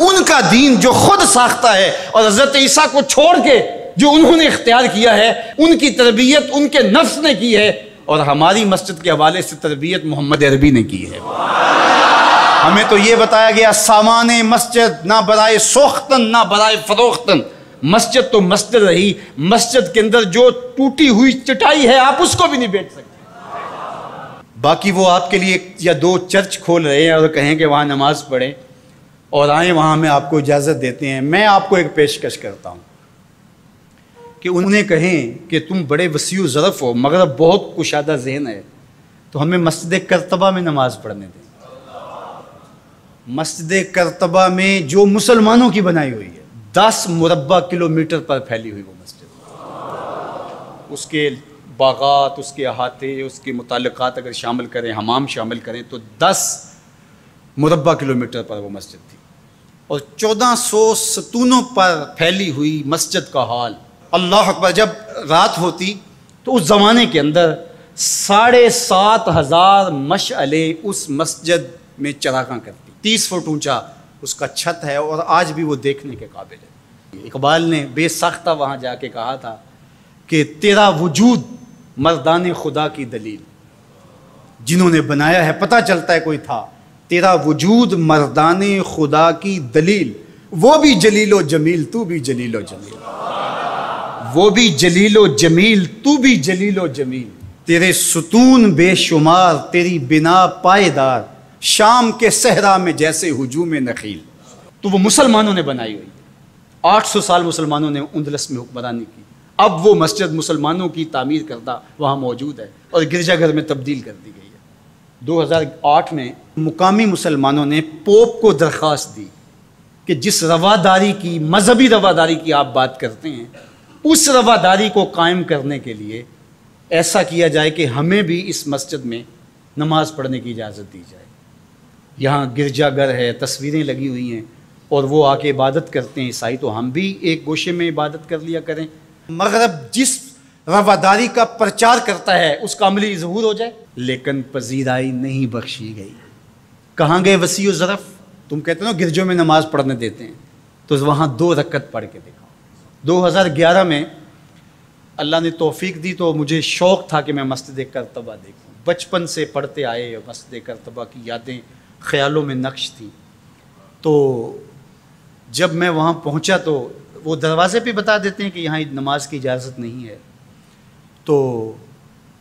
ان کا دین جو خود ساختہ ہے، اور حضرت عیسیٰ کو چھوڑ کے جو انہوں نے اختیار کیا ہے، ان کی تربیت ان کے نفس نے کی ہے، اور ہماری مسجد کے حوالے سے تربیت محمد عربی نے کی ہے۔ ہمیں تو یہ بتایا گیا سامان مسجد نہ برائے سوختن نہ برائے فروختن، مسجد تو مسجد رہی، مسجد کے اندر جو ٹوٹی ہوئی چٹائی ہے آپ اس کو بھی نہیں بیچ سکتے۔ باقی وہ آپ کے لیے یا دو چرچ کھول رہے ہیں اور کہیں کہ وہاں نماز پڑھیں اور آئیں وہاں میں آپ کو اجازت دیتے ہیں۔ میں آپ کو ایک پیشکش کرتا ہوں کہ انہیں کہیں کہ تم بڑے وسیع و ظرف ہو مگر بہت کشادہ ذہن ہے، تو ہمیں مسجد کرتبہ میں نماز پڑھنے دیں۔ مسجد کرتبہ میں جو مسلمانوں کی بنائی ہوئی ہے، 10 مربع کلومیٹر پر پھیلی ہوئی وہ مسجد، اس کے باغات، اس کے احاطے، اس کے متعلقات اگر شامل کریں، حمام شامل کریں تو 10 مربع کلومیٹر پر وہ مسجد تھی، اور 1400 ستونوں پر پھیلی ہوئی مسجد کا حال۔ اللہ اکبر، جب رات ہوتی تو اس زمانے کے اندر 7500 مشعلیں اس مسجد میں چراغاں کرتی، 30 فٹ اونچا اس کا چھت ہے، اور آج بھی وہ دیکھنے کے قابل ہے۔ اقبال نے بے ساختہ وہاں جا کے کہا تھا کہ تیرا وجود مردان خدا کی دلیل، جنہوں نے بنایا ہے پتہ چلتا ہے کوئی تھا، تیرا وجود مردان خدا کی دلیل، وہ بھی جلیل و جمیل تو بھی جلیل و جمیل، وہ بھی جلیل و جمیل تو بھی جلیل و جمیل، تیرے ستون بے شمار تیری بنا پائیدار، شام کے صحرا میں جیسے ہجوم نخیل۔ تو وہ مسلمانوں نے بنائی ہوئی، 800 سال مسلمانوں نے اندلس میں حکمرانی کی، اب وہ مسجد مسلمانوں کی تعمیر کردہ وہاں موجود ہے اور گرجا گھر میں تبدیل کر دی گئی ہے۔ 2008 میں مقامی مسلمانوں نے پوپ کو درخواست دی کہ جس رواداری کی، مذہبی رواداری کی آپ بات کرتے ہیں، اس رواداری کو قائم کرنے کے لیے ایسا کیا جائے کہ ہمیں بھی اس مسجد میں نماز پڑھنے کی اجازت دی جائے۔ یہاں گرجا گھر ہے، تصویریں لگی ہوئی ہیں، اور وہ آ کے عبادت کرتے ہیں عیسائی، تو ہم بھی ایک گوشے میں عبادت کر لیا کریں۔ مغرب جس رواداری کا پرچار کرتا ہے اس کا عملی ظہور ہو جائے، لیکن پذیرائی نہیں بخشی گئی۔ کہاں گئے وسیع و ظرف؟ تم کہتے ہو گرجوں میں نماز پڑھنے دیتے ہیں، تو وہاں 2 رکعت پڑھ کے دکھاؤ۔ 2011 میں اللہ نے توفیق دی تو مجھے شوق تھا کہ میں مسجد کرتبہ دیکھوں، بچپن سے پڑھتے آئے، مسجد کرتبہ کی یادیں خیالوں میں نقش تھی۔ تو جب میں وہاں پہنچا تو وہ دروازے پہ بتا دیتے ہیں کہ یہاں نماز کی اجازت نہیں ہے، تو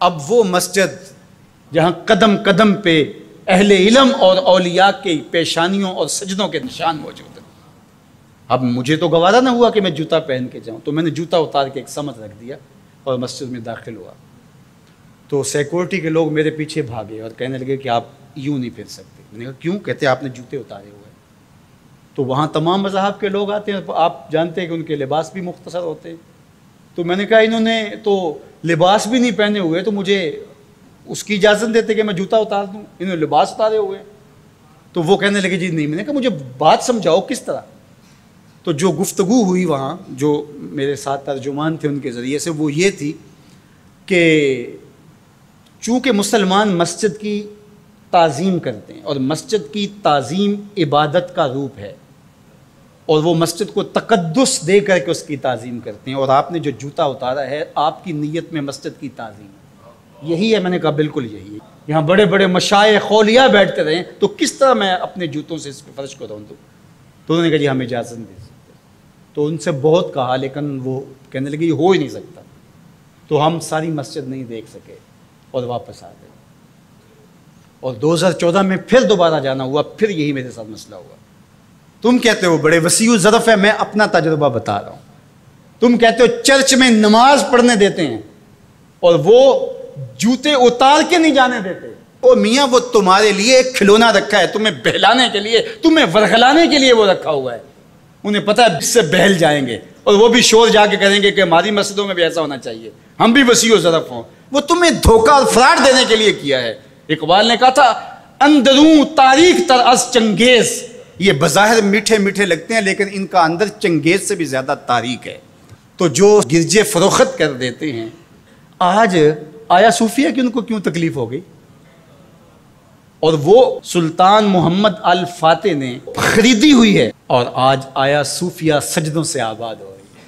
اب وہ مسجد جہاں قدم قدم پہ اہل علم اور اولیاء کی پیشانیوں اور سجدوں کے نشان موجود ہیں، اب مجھے تو گوارا نہ ہوا کہ میں جوتا پہن کے جاؤں، تو میں نے جوتا اتار کے ایک سمت رکھ دیا اور مسجد میں داخل ہوا۔ تو سیکورٹی کے لوگ میرے پیچھے بھاگے اور کہنے لگے کہ آپ یوں نہیں پھر سکتے۔ میں نے کہا کیوں؟ کہتے آپ نے جوتے اتارے ہوئے۔ تو وہاں تمام مذاہب کے لوگ آتے ہیں، آپ جانتے ہیں کہ ان کے لباس بھی مختصر ہوتے ہیں، تو میں نے کہا انہوں نے تو لباس بھی نہیں پہنے ہوئے تو مجھے اس کی اجازت دیتے کہ میں جوتا اتار دوں، انہوں نے لباس اتارے ہوئے ہیں۔ تو وہ کہنے لگے جی نہیں۔ میں نے کہا مجھے بات سمجھاؤ کس طرح؟ تو جو گفتگو ہوئی وہاں، جو میرے ساتھ ترجمان تھے ان کے ذریعے سے، وہ یہ تھی کہ چونکہ مسلمان مسجد کی تعظیم کرتے ہیں اور مسجد کی تعظیم عبادت کا روپ ہے، اور وہ مسجد کو تقدس دے کر کے اس کی تعظیم کرتے ہیں، اور آپ نے جو جوتا اتارا ہے آپ کی نیت میں مسجد کی تعظیم ہے، یہی ہے۔ میں نے کہا بالکل یہی ہے۔ یہاں بڑے بڑے مشائخ اولیاء بیٹھتے رہیں تو کس طرح میں اپنے جوتوں سے اس پہ فرش کو رون دوں؟ تو انہوں نے کہا جی ہم اجازت نہیں دے سکتے۔ تو ان سے بہت کہا، لیکن وہ کہنے لگے یہ ہو ہی نہیں سکتا، تو ہم ساری مسجد نہیں دیکھ سکے اور واپس آ گئے۔ اور 2014 میں پھر دوبارہ جانا ہوا، پھر یہی میرے ساتھ مسئلہ ہوا۔ تم کہتے ہو بڑے وسیع و ظرف ہے، میں اپنا تجربہ بتا رہا ہوں۔ تم کہتے ہو چرچ میں نماز پڑھنے دیتے ہیں اور وہ جوتے اتار کے نہیں جانے دیتے۔ او میاں وہ تمہارے لیے ایک کھلونا رکھا ہے، تمہیں بہلانے کے لیے، تمہیں ورغلانے کے لیے وہ رکھا ہوا ہے۔ انہیں پتہ ہے اس سے بہل جائیں گے اور وہ بھی شور جا کے کریں گے کہ ہماری مسجدوں میں بھی ایسا ہونا چاہیے، ہم بھی وسیع و ظرف ہوں۔ وہ تمہیں دھوکہ اور فراڈ دینے کے لیے کیا ہے۔ اقبال نے کہا تھا اندروں تاریخ تر از چنگیز، یہ بظاہر میٹھے میٹھے لگتے ہیں لیکن ان کا اندر چنگیز سے بھی زیادہ تاریخ ہے۔ تو جو گرجے فروخت کر دیتے ہیں، آج آیا صوفیہ کہ ان کو کیوں تکلیف ہو گئی؟ اور وہ سلطان محمد الفاتح نے خریدی ہوئی ہے، اور آج آیا صوفیہ سجدوں سے آباد ہو رہی ہے۔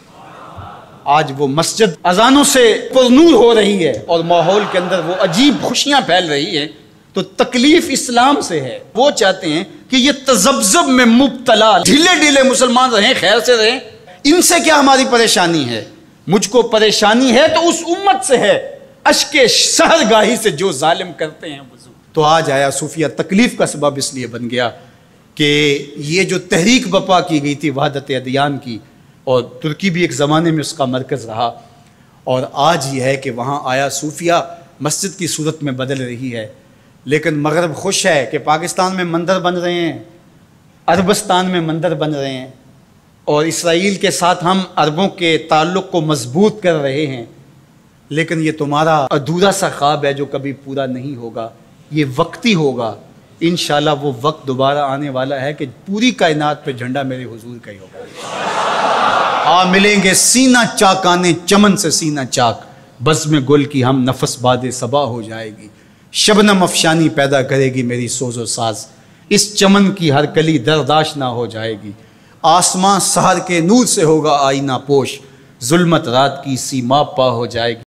آج وہ مسجد اذانوں سے پرنور ہو رہی ہے اور ماحول کے اندر وہ عجیب خوشیاں پھیل رہی ہیں۔ تو تکلیف اسلام سے ہے، وہ چاہتے ہیں کہ یہ تذبذب میں مبتلا ڈھیلے ڈھیلے مسلمان رہیں، خیر سے رہیں، ان سے کیا ہماری پریشانی ہے؟ مجھ کو پریشانی ہے تو اس امت سے ہے، اشک سحرگاہی سے جو ظالم کرتے ہیں وضو۔ تو آج آیا صوفیہ تکلیف کا سبب اس لیے بن گیا کہ یہ جو تحریک برپا کی گئی تھی وحدت ادیان کی، اور ترکی بھی ایک زمانے میں اس کا مرکز رہا، اور آج یہ ہے کہ وہاں آیا صوفیہ مسجد کی صورت میں بدل رہی ہے۔ لیکن مغرب خوش ہے کہ پاکستان میں مندر بن رہے ہیں، عربستان میں مندر بن رہے ہیں، اور اسرائیل کے ساتھ ہم عربوں کے تعلق کو مضبوط کر رہے ہیں، لیکن یہ تمہارا ادھورا سا خواب ہے جو کبھی پورا نہیں ہوگا، یہ وقتی ہوگا۔ انشاءاللہ وہ وقت دوبارہ آنے والا ہے کہ پوری کائنات پہ جھنڈا میرے حضور کا ہی ہوگا۔ ملیں گے سینہ چاکانے چمن سے سینہ چاک، بزم گل کی ہم نفس باد صبا ہو جائے گی، شبنم افشانی پیدا کرے گی میری سوز و ساز، اس چمن کی ہر کلی درداش نہ ہو جائے گی، آسمان سحر کے نور سے ہوگا آئینہ پوش، ظلمت رات کی سیما پا ہو جائے گی۔